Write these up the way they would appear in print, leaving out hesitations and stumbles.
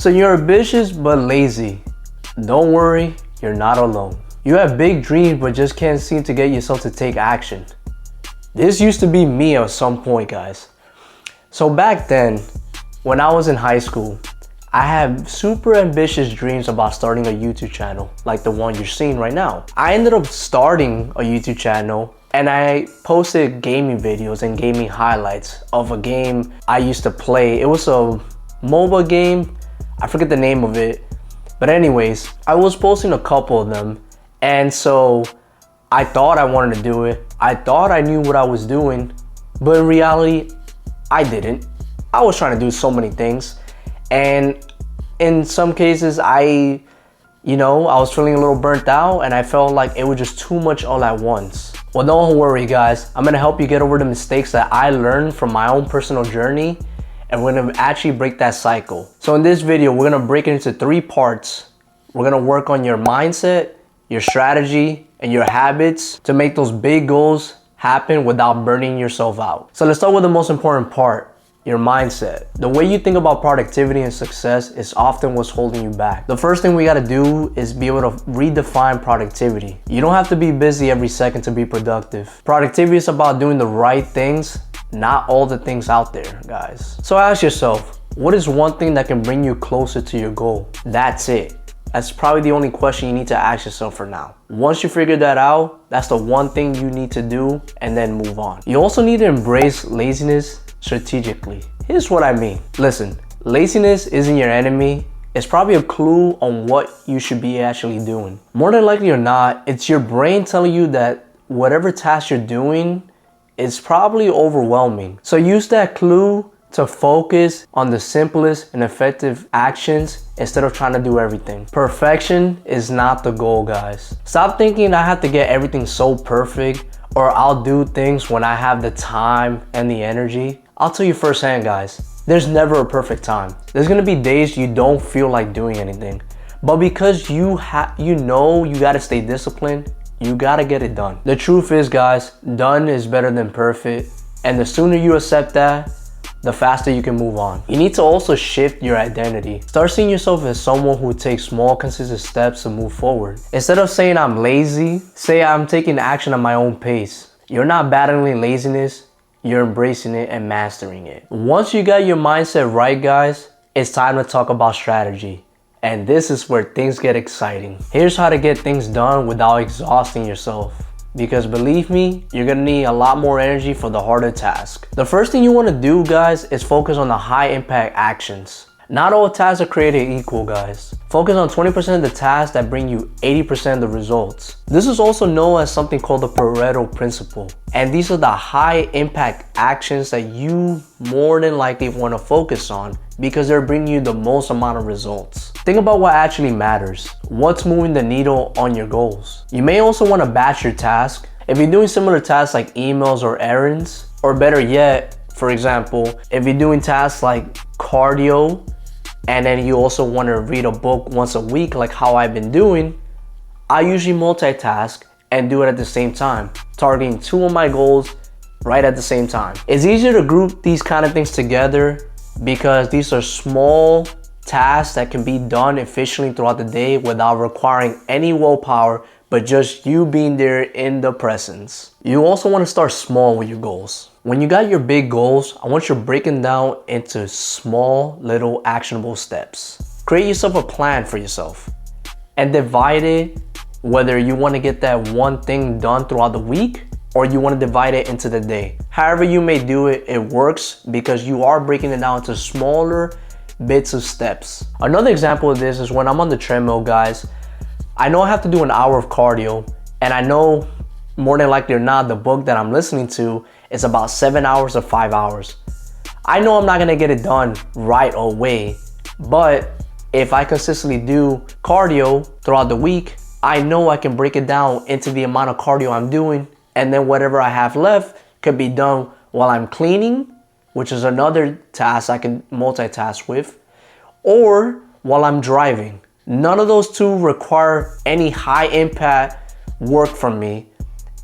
So you're ambitious but lazy. Don't worry, you're not alone. You have big dreams but just can't seem to get yourself to take action. This used to be me at some point, guys. So back then, when I was in high school, I had super ambitious dreams about starting a YouTube channel like the one you're seeing right now. I ended up starting a YouTube channel and I posted gaming videos and gaming highlights of a game I used to play. It was a mobile game. I forget the name of it. But anyways, I was posting a couple of them. And so I thought I wanted to do it. I thought I knew what I was doing. But in reality, I didn't. I was trying to do so many things. And in some cases, I was feeling a little burnt out and I felt like it was just too much all at once. Well, don't worry guys. I'm gonna help you get over the mistakes that I learned from my own personal journey, and we're gonna actually break that cycle. So in this video, we're gonna break it into 3 parts. We're gonna work on your mindset, your strategy, and your habits to make those big goals happen without burning yourself out. So let's start with the most important part, your mindset. The way you think about productivity and success is often what's holding you back. The first thing we gotta do is be able to redefine productivity. You don't have to be busy every second to be productive. Productivity is about doing the right things, not all the things out there, guys. So ask yourself, what is one thing that can bring you closer to your goal? That's it. That's probably the only question you need to ask yourself for now. Once you figure that out, that's the one thing you need to do and then move on. You also need to embrace laziness strategically. Here's what I mean. Listen, laziness isn't your enemy. It's probably a clue on what you should be actually doing. More than likely or not, it's your brain telling you that whatever task you're doing is probably overwhelming. So use that clue to focus on the simplest and effective actions instead of trying to do everything. Perfection is not the goal, guys. Stop thinking I have to get everything so perfect or I'll do things when I have the time and the energy. I'll tell you firsthand, guys, there's never a perfect time. There's gonna be days you don't feel like doing anything. But because you gotta stay disciplined, you gotta get it done. The truth is, guys, done is better than perfect. And the sooner you accept that, the faster you can move on. You need to also shift your identity. Start seeing yourself as someone who takes small, consistent steps to move forward. Instead of saying I'm lazy, say I'm taking action at my own pace. You're not battling laziness, you're embracing it and mastering it. Once you got your mindset right, guys, it's time to talk about strategy. And this is where things get exciting. Here's how to get things done without exhausting yourself. Because believe me, you're gonna need a lot more energy for the harder task. The first thing you wanna do, guys, is focus on the high impact actions. Not all tasks are created equal, guys. Focus on 20% of the tasks that bring you 80% of the results. This is also known as something called the Pareto principle. And these are the high impact actions that you more than likely wanna focus on because they're bringing you the most amount of results. Think about what actually matters. What's moving the needle on your goals? You may also wanna batch your task. If you're doing similar tasks like emails or errands, or better yet, for example, if you're doing tasks like cardio, and then you also want to read a book once a week like how I've been doing, I usually multitask and do it at the same time, targeting 2 of my goals right at the same time. It's easier to group these kind of things together because these are small tasks that can be done efficiently throughout the day without requiring any willpower, but just you being there in the presence. You also want to start small with your goals. When you got your big goals, I want you to break them down into small, little actionable steps. Create yourself a plan for yourself and divide it, whether you want to get that one thing done throughout the week or you want to divide it into the day. However you may do it, it works because you are breaking it down into smaller bits of steps. Another example of this is when I'm on the treadmill, guys. I know I have to do an hour of cardio, and I know more than likely or not, the book that I'm listening to is about 7 hours or 5 hours. I know I'm not gonna get it done right away, but if I consistently do cardio throughout the week, I know I can break it down into the amount of cardio I'm doing, and then whatever I have left could be done while I'm cleaning, which is another task I can multitask with, or while I'm driving. None of those two require any high impact work from me,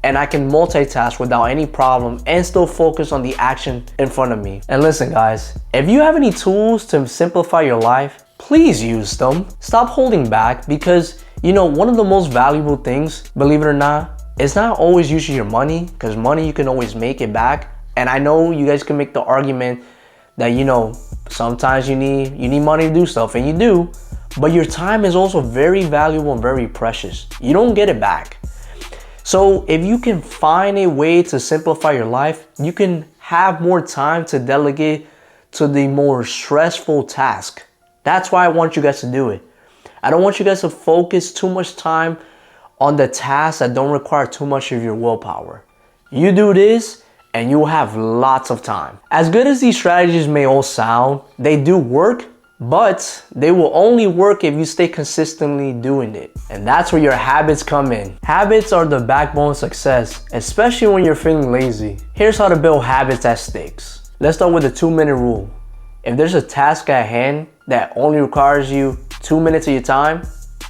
and I can multitask without any problem and still focus on the action in front of me. And listen, guys, if you have any tools to simplify your life, please use them. Stop holding back, because you know, one of the most valuable things, believe it or not, is not always using your money, because money you can always make it back. And I know you guys can make the argument that, you know, sometimes you need money to do stuff, and you do, but your time is also very valuable and very precious. You don't get it back. So if you can find a way to simplify your life, you can have more time to delegate to the more stressful task. That's why I want you guys to do it. I don't want you guys to focus too much time on the tasks that don't require too much of your willpower. You do this and you'll have lots of time. As good as these strategies may all sound, they do work, but they will only work if you stay consistently doing it. And that's where your habits come in. Habits are the backbone of success, especially when you're feeling lazy. Here's how to build habits that sticks. Let's start with the 2-minute rule. If there's a task at hand that only requires you 2 minutes of your time,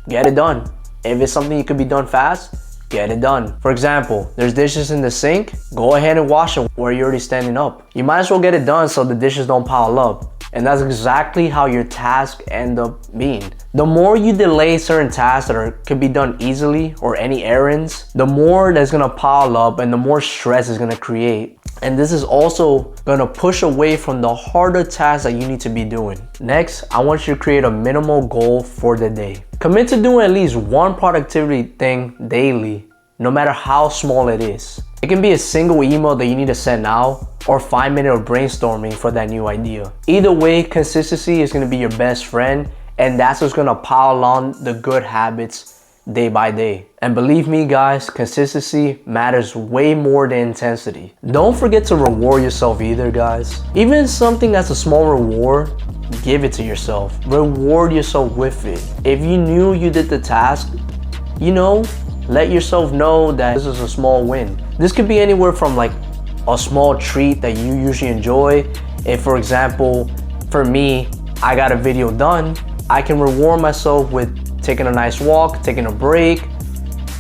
get it done. If it's something you could be done fast, get it done. For example, there's dishes in the sink, go ahead and wash them where you're already standing up. You might as well get it done so the dishes don't pile up. And that's exactly how your tasks end up being. The more you delay certain tasks that could be done easily, or any errands, the more that's gonna pile up and the more stress it's gonna create. And this is also gonna push away from the harder tasks that you need to be doing. Next, I want you to create a minimal goal for the day. Commit to doing at least one productivity thing daily, no matter how small it is. It can be a single email that you need to send now, or 5 minutes of brainstorming for that new idea. Either way, consistency is gonna be your best friend, and that's what's gonna pile on the good habits day by day. And believe me guys, consistency matters way more than intensity. Don't forget to reward yourself either, guys. Even something that's a small reward, give it to yourself. Reward yourself with it. If you knew you did the task, you know, let yourself know that this is a small win. This could be anywhere from like a small treat that you usually enjoy. If, for example, for me, I got a video done, I can reward myself with taking a nice walk, taking a break,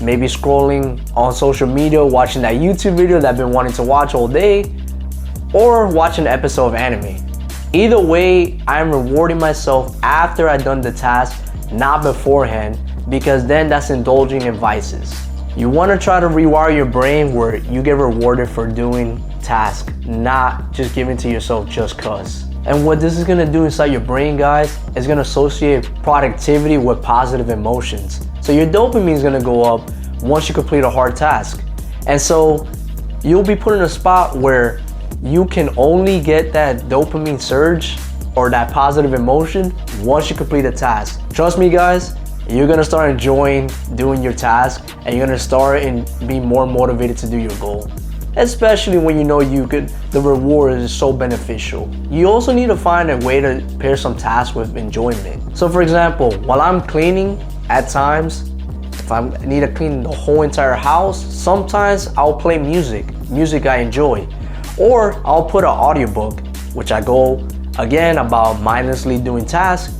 maybe scrolling on social media, watching that YouTube video that I've been wanting to watch all day, or watching an episode of anime. Either way, I'm rewarding myself after I've done the task, not beforehand, because then that's indulging in vices. You want to try to rewire your brain where you get rewarded for doing tasks, not just giving to yourself just cause. And what this is gonna do inside your brain, guys, is gonna associate productivity with positive emotions. So your dopamine is gonna go up once you complete a hard task. And so you'll be put in a spot where you can only get that dopamine surge or that positive emotion once you complete a task. Trust me, guys, you're gonna start enjoying doing your task, and you're gonna start and be more motivated to do your goal. Especially when you know the reward is so beneficial. You also need to find a way to pair some tasks with enjoyment. So for example, while I'm cleaning, at times, if I need to clean the whole entire house, sometimes I'll play music I enjoy. Or I'll put an audiobook, which I go, again, about mindlessly doing tasks.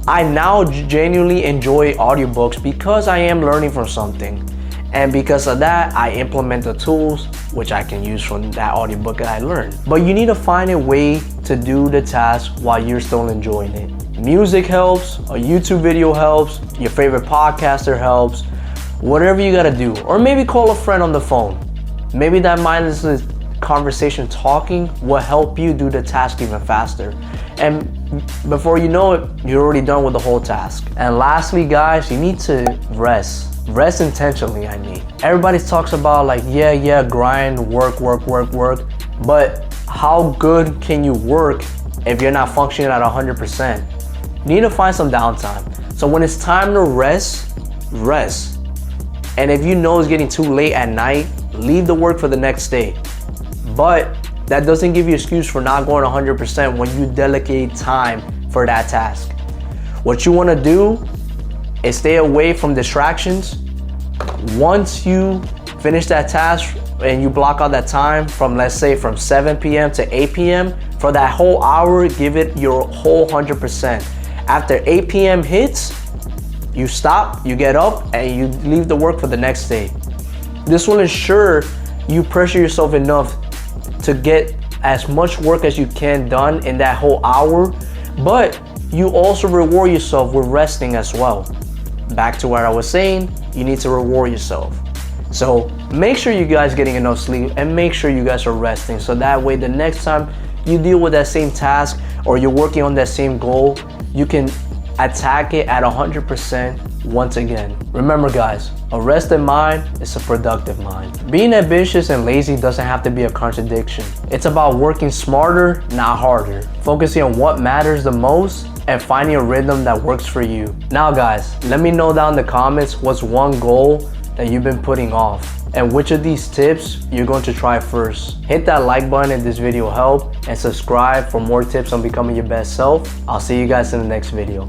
I now genuinely enjoy audiobooks because I am learning from something. And because of that, I implement the tools which I can use from that audiobook that I learned. But you need to find a way to do the task while you're still enjoying it. Music helps, a YouTube video helps, your favorite podcaster helps, whatever you gotta do. Or maybe call a friend on the phone. Maybe that mindless conversation talking will help you do the task even faster. And before you know it, you're already done with the whole task. And lastly, guys, you need to rest. Rest intentionally, I mean. Everybody talks about like, yeah, grind, work. But how good can you work if you're not functioning at 100%? You need to find some downtime. So when it's time to rest. And if you know it's getting too late at night, leave the work for the next day. But that doesn't give you an excuse for not going 100% when you delegate time for that task. What you want to do is stay away from distractions. Once you finish that task and you block out that time from, let's say, from 7 p.m. to 8 p.m., for that whole hour, give it your whole 100%. After 8 p.m. hits, you stop, you get up, and you leave the work for the next day. This will ensure you pressure yourself enough to get as much work as you can done in that whole hour, but you also reward yourself with resting as well. Back to what I was saying, you need to reward yourself. So make sure you guys getting enough sleep and make sure you guys are resting, so that way the next time you deal with that same task or you're working on that same goal, you can attack it at 100% once again. Remember guys, a rested mind is a productive mind. Being ambitious and lazy doesn't have to be a contradiction. It's about working smarter, not harder. Focusing on what matters the most and finding a rhythm that works for you. Now guys, let me know down in the comments what's one goal that you've been putting off and which of these tips you're going to try first. Hit that like button if this video helped and subscribe for more tips on becoming your best self. I'll see you guys in the next video.